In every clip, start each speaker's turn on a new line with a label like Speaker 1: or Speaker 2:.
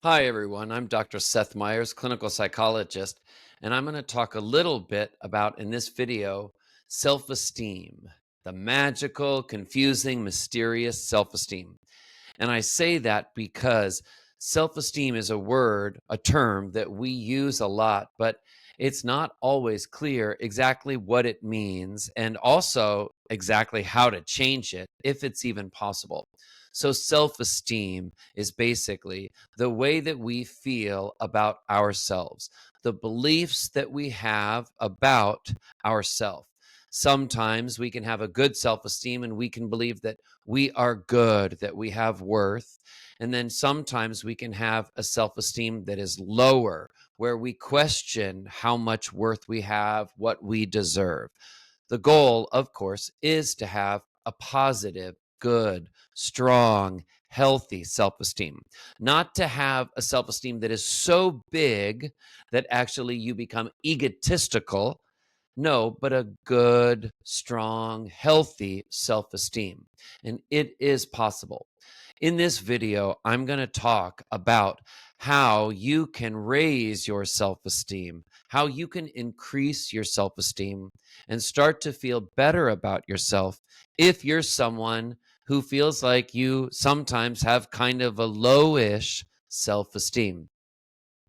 Speaker 1: Hi, everyone. I'm Dr. Seth Meyers, clinical psychologist, and I'm going to talk a little bit about, in this video, self esteem, the magical, confusing, mysterious self esteem. And I say that because self esteem is a word, a term that we use a lot, but it's not always clear exactly what it means and also exactly how to change it, if it's even possible. So, self esteem is basically the way that we feel about ourselves, the beliefs that we have about ourselves. Sometimes we can have a good self esteem and we can believe that we are good, that we have worth. And then sometimes we can have a self esteem that is lower, where we question how much worth we have, what we deserve. The goal, of course, is to have a positive, good, strong, healthy self esteem, not to have a self esteem that is so big that actually you become egotistical. No, but a good, strong, healthy self esteem. And it is possible. In this video, I'm going to talk about how you can raise your self esteem, how you can increase your self esteem, and start to feel better about yourself if you're someone who feels like you sometimes have kind of a lowish self esteem.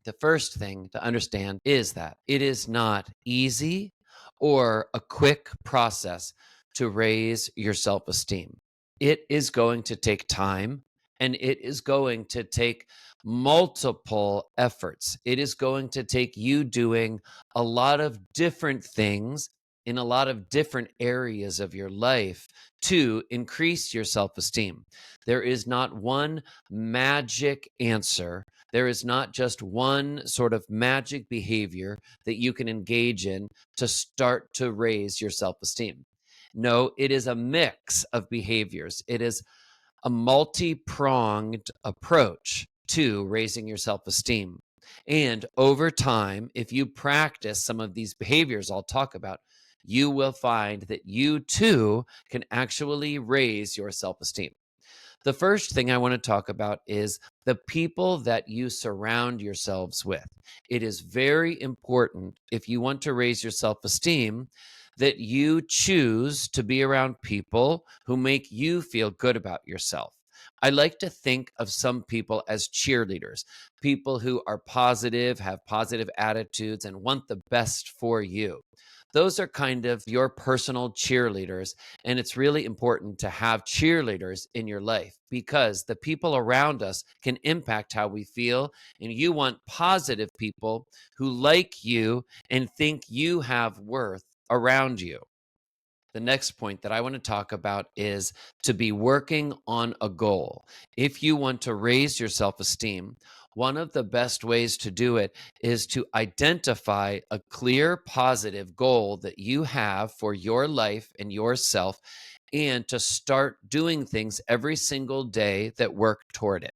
Speaker 1: The first thing to understand is that it is not easy or a quick process to raise your self esteem. It is going to take time and it is going to take multiple efforts. It is going to take you doing a lot of different things in a lot of different areas of your life to increase your self esteem. There is not one magic answer. There is not just one sort of magic behavior that you can engage in to start to raise your self esteem. No, it is a mix of behaviors. It is a multi pronged approach to raising your self esteem. And over time, if you practice some of these behaviors I'll talk about, you will find that you too can actually raise your self esteem. The first thing I want to talk about is the people that you surround yourselves with. It is very important if you want to raise your self esteem that you choose to be around people who make you feel good about yourself. I like to think of some people as cheerleaders, people who are positive, have positive attitudes, and want the best for you. Those are kind of your personal cheerleaders. And it's really important to have cheerleaders in your life because the people around us can impact how we feel. And you want positive people who like you and think you have worth around you. The next point that I want to talk about is to be working on a goal. If you want to raise your self esteem, one of the best ways to do it is to identify a clear, positive goal that you have for your life and yourself, and to start doing things every single day that work toward it.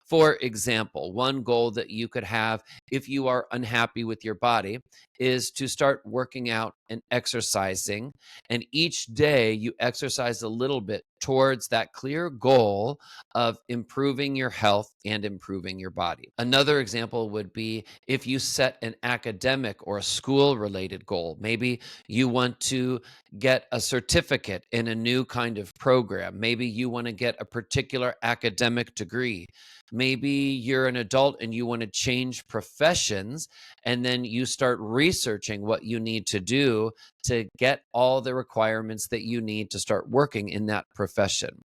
Speaker 1: For example, one goal that you could have if you are unhappy with your body is to start working out and exercising. And each day you exercise a little bit towards that clear goal of improving your health and improving your body. Another example would be if you set an academic or a school related goal. Maybe you want to get a certificate in a new kind of program. Maybe you want to get a particular academic degree. Maybe you're an adult and you want to change professions, and then you start researching what you need to do to get all the requirements that you need to start working in that profession.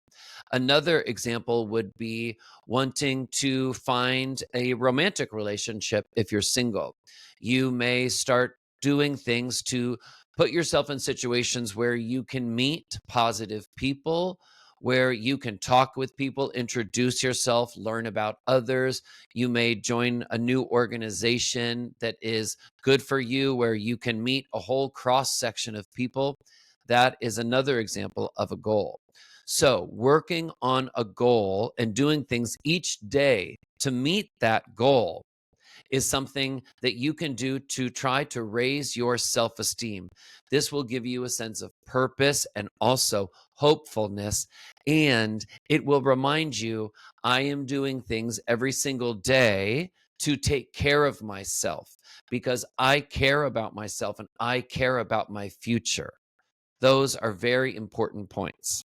Speaker 1: Another example would be wanting to find a romantic relationship if you're single. You may start doing things to put yourself in situations where you can meet positive people, where you can talk with people, introduce yourself, learn about others. You may join a new organization that is good for you, where you can meet a whole cross section of people. That is another example of a goal. So, working on a goal and doing things each day to meet that goal is something that you can do to try to raise your self esteem. This will give you a sense of purpose and also hopefulness. And it will remind you, I am doing things every single day to take care of myself because I care about myself and I care about my future. Those are very important points.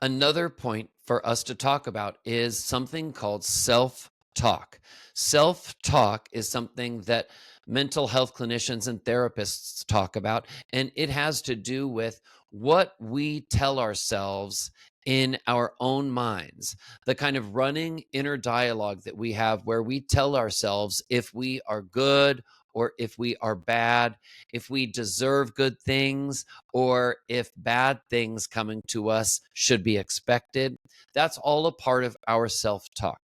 Speaker 1: Another point for us to talk about is something called self talk. Self talk is something that mental health clinicians and therapists talk about, and it has to do with what we tell ourselves in our own minds, the kind of running inner dialogue that we have where we tell ourselves if we are good or if we are bad, if we deserve good things or if bad things coming to us should be expected. That's all a part of our self talk.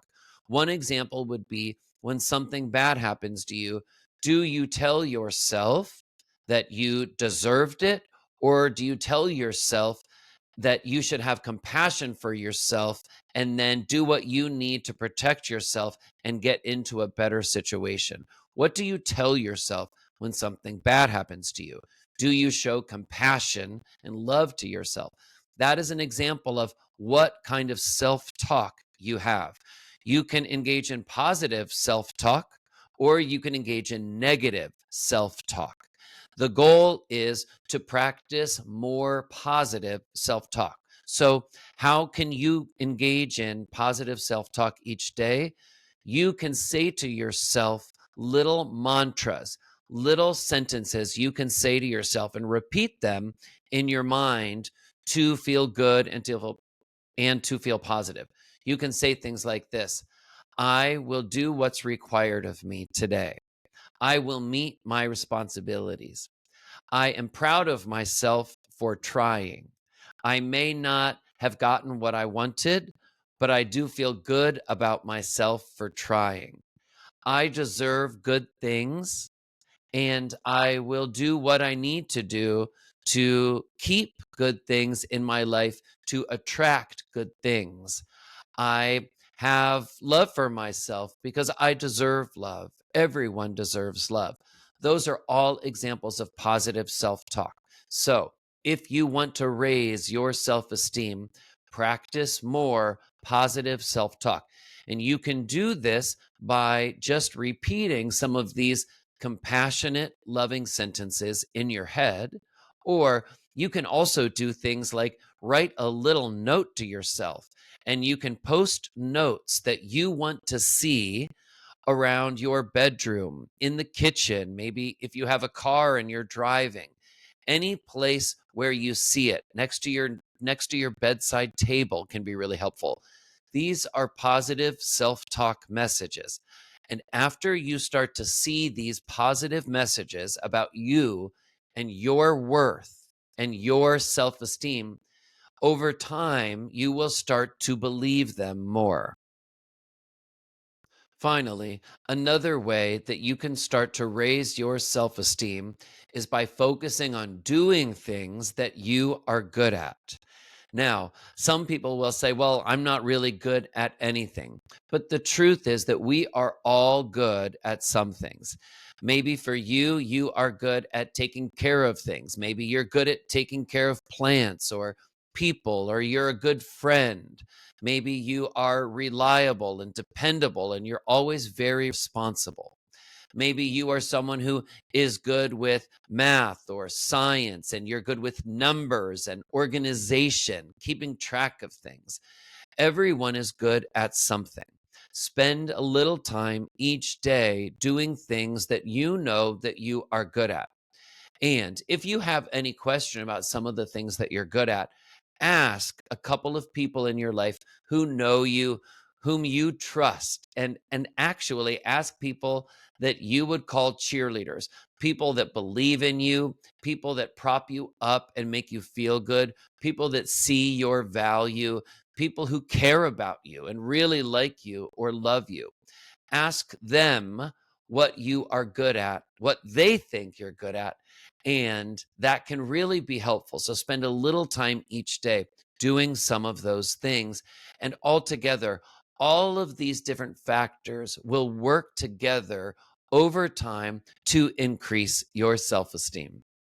Speaker 1: One example would be when something bad happens to you, do you tell yourself that you deserved it? Or do you tell yourself that you should have compassion for yourself and then do what you need to protect yourself and get into a better situation? What do you tell yourself when something bad happens to you? Do you show compassion and love to yourself? That is an example of what kind of self talk you have. You can engage in positive self talk or you can engage in negative self talk. The goal is to practice more positive self talk. So, how can you engage in positive self talk each day? You can say to yourself little mantras, little sentences you can say to yourself and repeat them in your mind to feel good and to feel positive. You can say things like this: I will do what's required of me today. I will meet my responsibilities. I am proud of myself for trying. I may not have gotten what I wanted, but I do feel good about myself for trying. I deserve good things and I will do what I need to do to keep good things in my life, to attract good things. I have love for myself because I deserve love. Everyone deserves love. Those are all examples of positive self talk. So, if you want to raise your self esteem, practice more positive self talk. And you can do this by just repeating some of these compassionate, loving sentences in your head. Or you can also do things like write a little note to yourself and you can post notes that you want to see around your bedroom, in the kitchen, maybe if you have a car and you're driving, any place where you see it, next to your bedside table can be really helpful. These are positive self-talk messages. And after you start to see these positive messages about you and your worth and your self-esteem, over time, you will start to believe them more. Finally, another way that you can start to raise your self esteem is by focusing on doing things that you are good at. Now, some people will say, well, I'm not really good at anything. But the truth is that we are all good at some things. Maybe for you, you are good at taking care of things. Maybe you're good at taking care of plants or people, or you're a good friend. Maybe you are reliable and dependable and you're always very responsible. Maybe you are someone who is good with math or science and you're good with numbers and organization, keeping track of things. Everyone is good at something. Spend a little time each day doing things that you know that you are good at. And if you have any question about some of the things that you're good at, ask a couple of people in your life who know you, whom you trust, and actually ask people that you would call cheerleaders, people that believe in you, people that prop you up and make you feel good, people that see your value, people who care about you and really like you or love you. Ask them what you are good at, what they think you're good at, and that can really be helpful. So spend a little time each day doing some of those things. And altogether, All of these different factors will work together over time to increase your self esteem.